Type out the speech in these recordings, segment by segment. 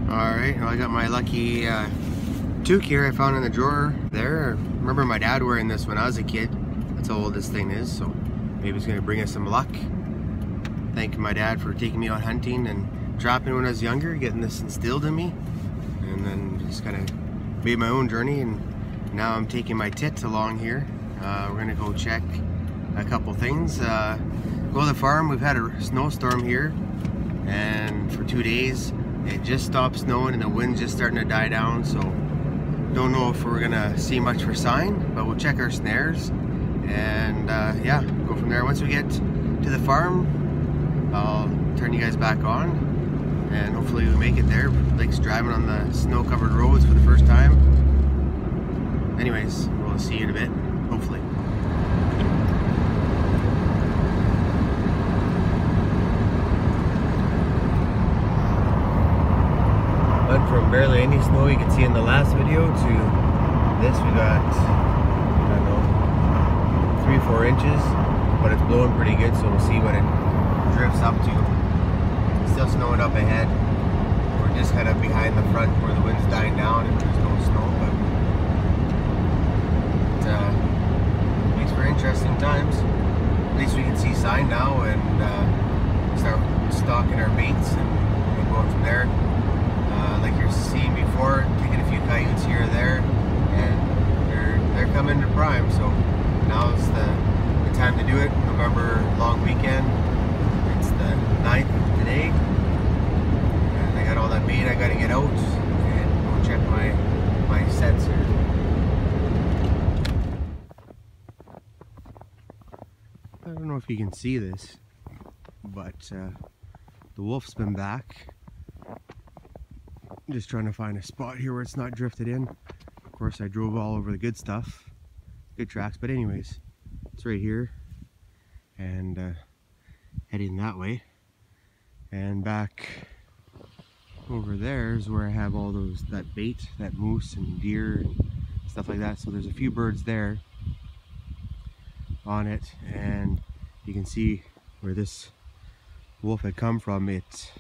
Alright, well, I got my lucky toque here I found in the drawer there. I remember my dad wearing this when I was a kid. That's how old this thing is, so maybe it's going to bring us some luck. Thank my dad for taking me out hunting and trapping when I was younger, getting this instilled in me, and then just kind of made my own journey, and now I'm taking my T.I.T along here. We're going to go check a couple things. Go to the farm. We've had a snowstorm here, and for 2 days it just stopped snowing and the wind's just starting to die down, so don't know if we're gonna see much for sign, but we'll check our snares and yeah, go from there. Once we get to the farm, I'll turn you guys back on and hopefully we make it there. Blake's driving on the snow-covered roads for the first time. Anyways, we'll see you in a bit, hopefully. Went from barely any snow you could see in the last video to this. We got, I don't know, 3-4 inches, but it's blowing pretty good, so we'll see what it drifts up to. It's still snowing up ahead. We're just kind of behind the front where the wind's dying down and there's no snow, but it makes for interesting times. At least we can see sign now and start stocking our baits and going from there. Like you're seeing before, taking a few coyotes here or there, and they're coming to prime, so now's the time to do it. November long weekend, it's the 9th today, and I got all that bait I gotta get out and go check my sets here. I don't know if you can see this, but the wolf's been back. I'm just trying to find a spot here where it's not drifted in. Of course, I drove all over the good stuff, good tracks, but anyways, it's right here and heading that way. And back over there is where I have all that bait, that moose and deer and stuff like that. So there's a few birds there on it, and you can see where this wolf had come from. It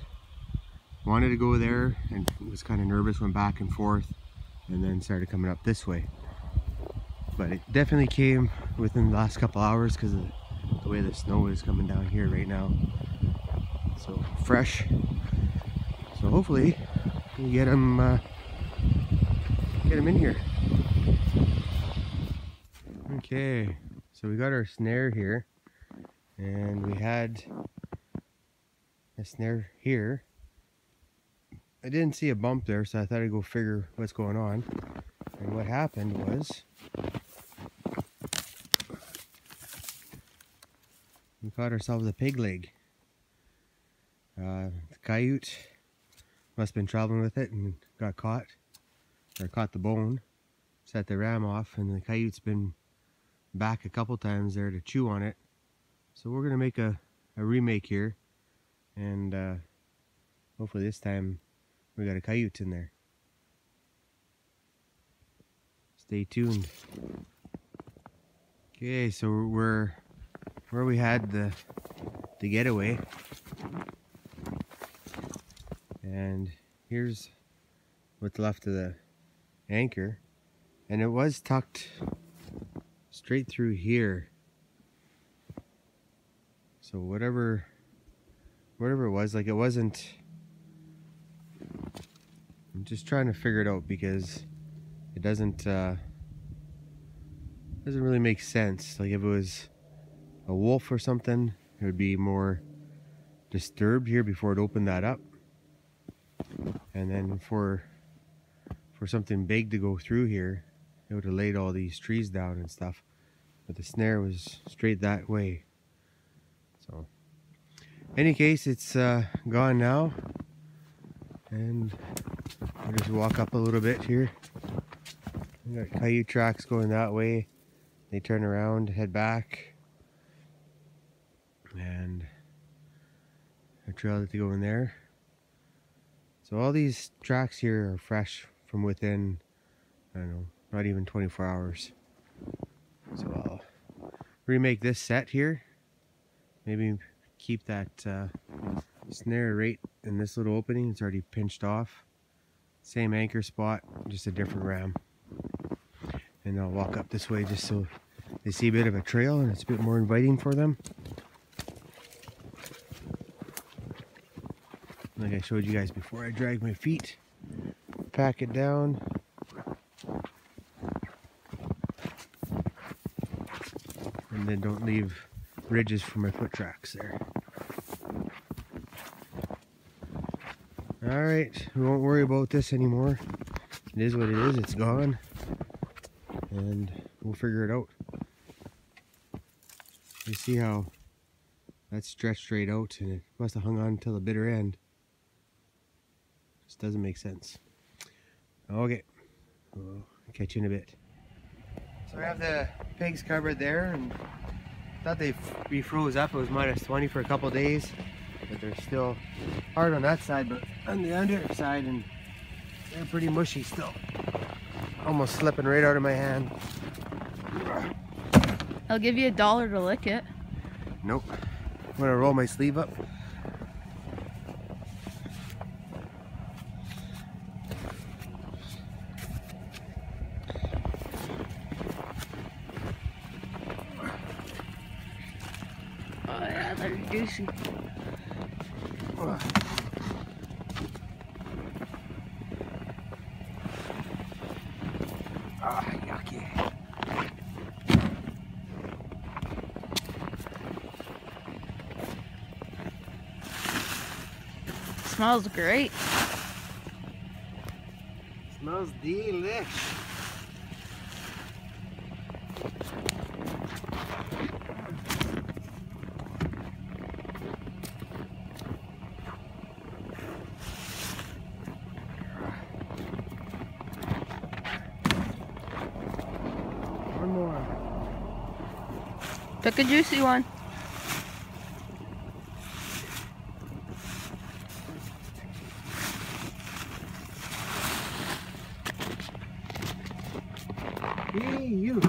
wanted to go there and was kind of nervous, went back and forth, and then started coming up this way. But it definitely came within the last couple hours because of the way the snow is coming down here right now. So fresh. So hopefully we get him in here. Okay, so we got our snare here, and we had a snare here. I didn't see a bump there, so I thought I'd go figure what's going on. And what happened was we caught ourselves a pig leg. The coyote must have been traveling with it and got caught, or caught the bone, set the ram off, and the coyote's been back a couple times there to chew on it. So we're gonna make a remake here, and hopefully this time we got a coyote in there. Stay tuned. Okay, so we're where we had the getaway, and here's what's left of the anchor, and it was tucked straight through here. So whatever it was, like, it wasn't. I'm just trying to figure it out because it doesn't really make sense. Like, if it was a wolf or something, it would be more disturbed here before it opened that up, and then for something big to go through here, it would have laid all these trees down and stuff. But the snare was straight that way. So any case, it's gone now, and I'll just walk up a little bit here. We got coyote tracks going that way. They turn around, head back, and a trail that they go in there. So all these tracks here are fresh from within, I don't know, not even 24 hours. So I'll remake this set here. Maybe keep that snare right in this little opening. It's already pinched off. Same anchor spot, just a different ram. And I'll walk up this way just so they see a bit of a trail and it's a bit more inviting for them. Like I showed you guys before, I drag my feet, pack it down. And then don't leave ridges for my foot tracks there. Alright, we won't worry about this anymore. It is what it is, it's gone. And we'll figure it out. You see how that's stretched straight out and it must have hung on until the bitter end. Just doesn't make sense. Okay, we'll catch you in a bit. So we have the pigs covered there, and thought they refroze up. It was -20 for a couple of days, but they're still hard on that side, but on the underside, and they're pretty mushy still. Almost slipping right out of my hand. I'll give you $1 to lick it. Nope. I'm gonna roll my sleeve up. Oh yeah, they're juicy. Ah, yucky. Smells great. Smells delish. One more. Pick a juicy one. Hey, you.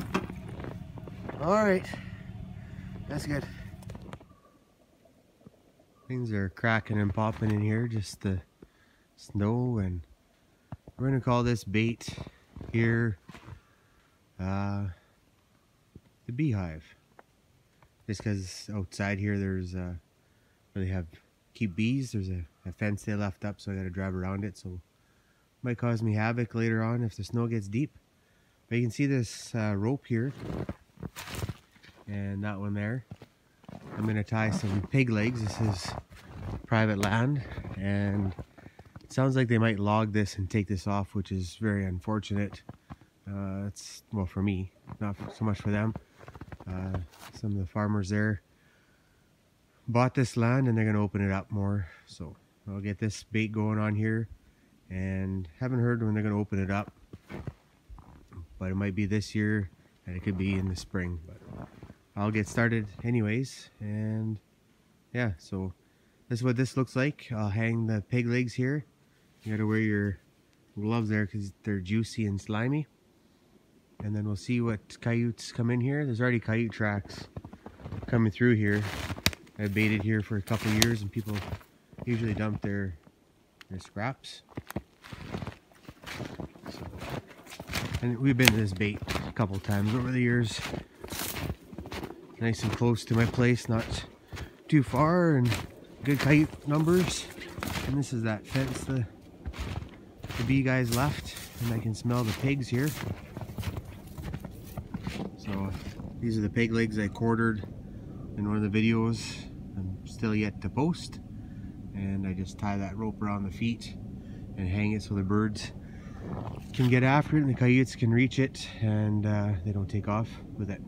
Alright. That's good. Things are cracking and popping in here, just the snow, and we're gonna call this bait here the beehive. Just because outside here there's where they keep bees, there's a fence they left up, so I gotta drive around it, so might cause me havoc later on if the snow gets deep. But you can see this rope here and that one there. I'm gonna tie some pig legs. This is private land, and it sounds like they might log this and take this off, which is very unfortunate. It's, well, for me, not so much for them. Some of the farmers there bought this land and they're gonna open it up more, so I'll get this bait going on here, and haven't heard when they're gonna open it up, but it might be this year and it could be in the spring, but I'll get started anyways. And yeah, so this is what this looks like. I'll hang the pig legs here. You gotta wear your gloves there because they're juicy and slimy. And then we'll see what coyotes come in here. There's already coyote tracks coming through here. I've baited here for a couple of years, and people usually dump their scraps. So, and we've been to this bait a couple times over the years. Nice and close to my place, not too far, and good coyote numbers. And this is that fence the bee guys left, and I can smell the pigs here. So these are the pig legs I quartered in one of the videos. I'm still yet to post, and I just tie that rope around the feet and hang it so the birds can get after it and the coyotes can reach it, and they don't take off with it.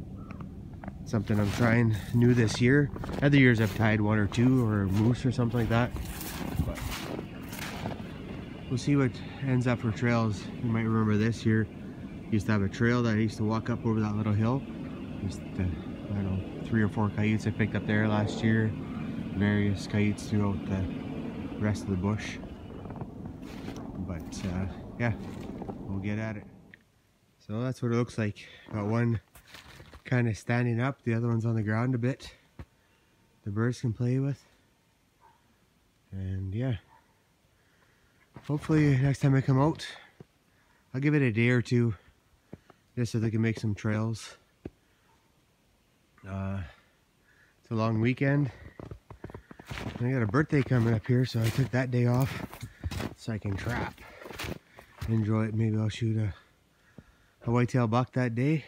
Something I'm trying new this year. Other years I've tied one or two, or a moose or something like that, but we'll see what ends up for trails. You might remember this year used to have a trail that I used to walk up over that little hill. Just I don't know, 3 or 4 coyotes I picked up there last year, various coyotes throughout the rest of the bush. But yeah, we'll get at it. So that's what it looks like. Got one kind of standing up, the other one's on the ground a bit. The birds can play with. And yeah, hopefully next time I come out, I'll give it a day or two just so they can make some trails. It's a long weekend. And I got a birthday coming up here, so I took that day off so I can trap. Enjoy it. Maybe I'll shoot a whitetail buck that day.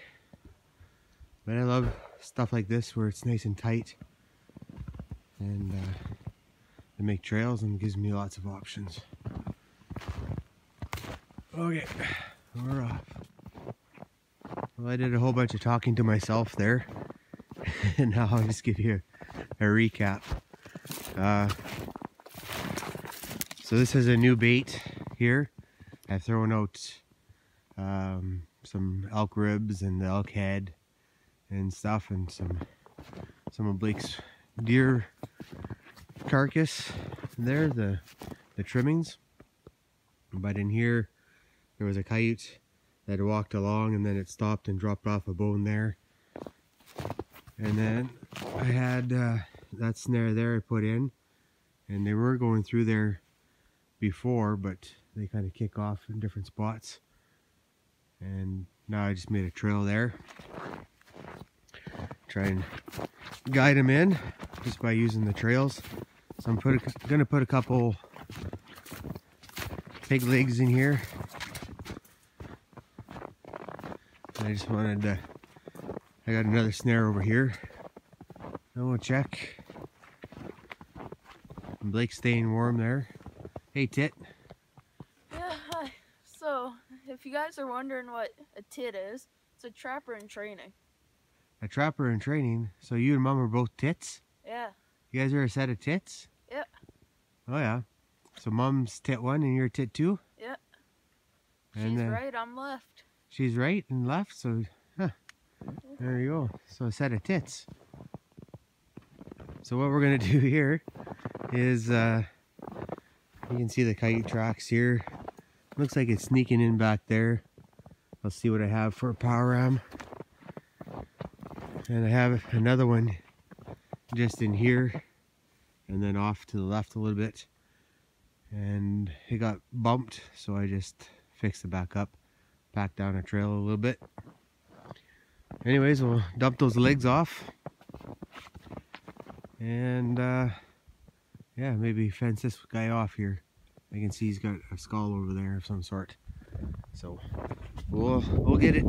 But I love stuff like this where it's nice and tight. And to make trails and gives me lots of options. Okay, we're off. Well, I did a whole bunch of talking to myself there. And now I'll just give you a recap. So this is a new bait here. I've thrown out some elk ribs and the elk head and stuff, and some of Blake's deer carcass there, the trimmings. But in here there was a coyote that walked along, and then it stopped and dropped off a bone there. And then I had that snare there I put in, and they were going through there before, but they kind of kick off in different spots. And now I just made a trail there. Try and guide them in just by using the trails. So I'm gonna put a couple pig legs in here. I just wanted to, I got another snare over here. And we'll check. And Blake's staying warm there. Hey, Tit. Yeah, hi. So, if you guys are wondering what a tit is, it's a trapper in training. A trapper in training? So you and Mom are both tits? Yeah. You guys are a set of tits? Yep. Oh yeah. So Mom's tit 1 and you're tit 2? Yep. And she's right, I'm left. She's right and left, so huh. There you go. So a set of tits. So what we're gonna do here is you can see the coyote tracks here. Looks like it's sneaking in back there. I'll see what I have for a power ram. And I have another one just in here and then off to the left a little bit. And it got bumped, so I just fixed it back up, back down a trail a little bit. Anyways, we'll dump those legs off. And yeah, maybe fence this guy off here. I can see he's got a skull over there of some sort. So we'll get it.